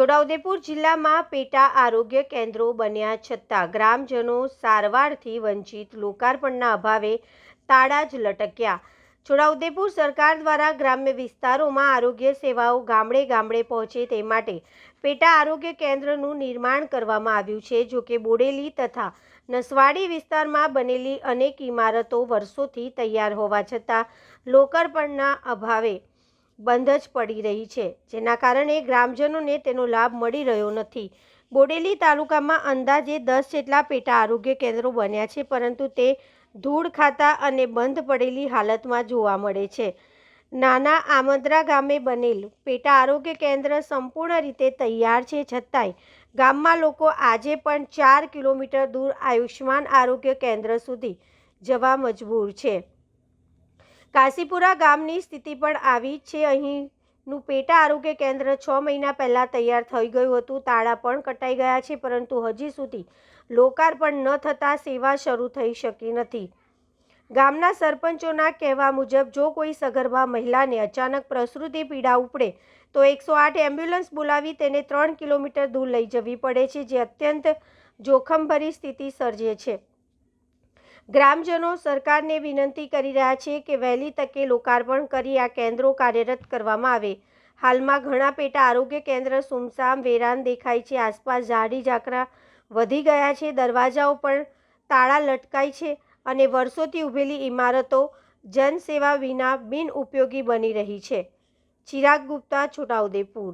છોટાઉદેપુર જિલ્લામાં પેટા આરોગ્ય કેન્દ્રો બન્યા છતાં ગ્રામજનો સારવારથી વંચિત, લોકાર્પણના અભાવે તાળા જ લટક્યા। છોટાઉદેપુર સરકાર દ્વારા ગ્રામ્ય વિસ્તારોમાં આરોગ્ય સેવાઓ ગામડે ગામડે પહોંચે તે માટે પેટા આરોગ્ય કેન્દ્રનું નિર્માણ કરવામાં આવ્યું છે। જોકે બોડેલી તથા નસવાડી વિસ્તારમાં બનેલી અનેક ઇમારતો વર્ષોથી તૈયાર હોવા છતાં લોકાર્પણના અભાવે બંધ જ પડી રહી છે, જેના કારણે ગ્રામજનોને તેનો લાભ મળી રહ્યો નથી। બોડેલી તાલુકામાં અંદાજે 10 જેટલા પેટા આરોગ્ય કેન્દ્રો બન્યા છે, પરંતુ તે ધૂળ ખાતા અને બંધ પડેલી હાલતમાં જોવા મળે છે। નાના આમદરા ગામે બનેલ પેટા આરોગ્ય કેન્દ્ર સંપૂર્ણ રીતે તૈયાર છે, છતાંય ગામમાં લોકો આજે પણ 4 કિલોમીટર દૂર આયુષ્માન આરોગ્ય કેન્દ્ર સુધી જવા મજબૂર છે। કાશીપુરા ગામની સ્થિતિ પણ આવી જ છે। અહીંનું પેટા આરોગ્ય કેન્દ્ર 6 મહિના પહેલાં તૈયાર થઈ ગયું હતું, તાળા પણ કટાઈ ગયા છે, પરંતુ હજી સુધી લોકાર્પણ ન થતાં સેવા શરૂ થઈ શકી નથી। ગામના સરપંચોના કહેવા મુજબ જો કોઈ સગર્ભા મહિલાને અચાનક પ્રસૂતિ પીડા ઉપડે તો 108 એમ્બ્યુલન્સ બોલાવી તેને 3 કિલોમીટર દૂર લઈ જવી પડે છે, જે અત્યંત જોખમભરી સ્થિતિ સર્જે છે। ગ્રામજનો સરકારને વિનંતી કરી રહ્યા છે કે વહેલી તકે લોકાર્પણ કરી આ કેન્દ્રો કાર્યરત કરવામાં આવે। હાલમાં ઘણા પેટા આરોગ્ય કેન્દ્ર સુમસામ વેરાન દેખાય છે। આસપાસ ઝાડી ઝાકરા વધી ગયા છે, દરવાજાઓ પણ તાળા લટકાય છે અને વર્ષોથી ઊભેલી ઇમારતો જનસેવા વિના બિનઉપયોગી બની રહી છે। ચિરાગ ગુપ્તા, છોટાઉદેપુર।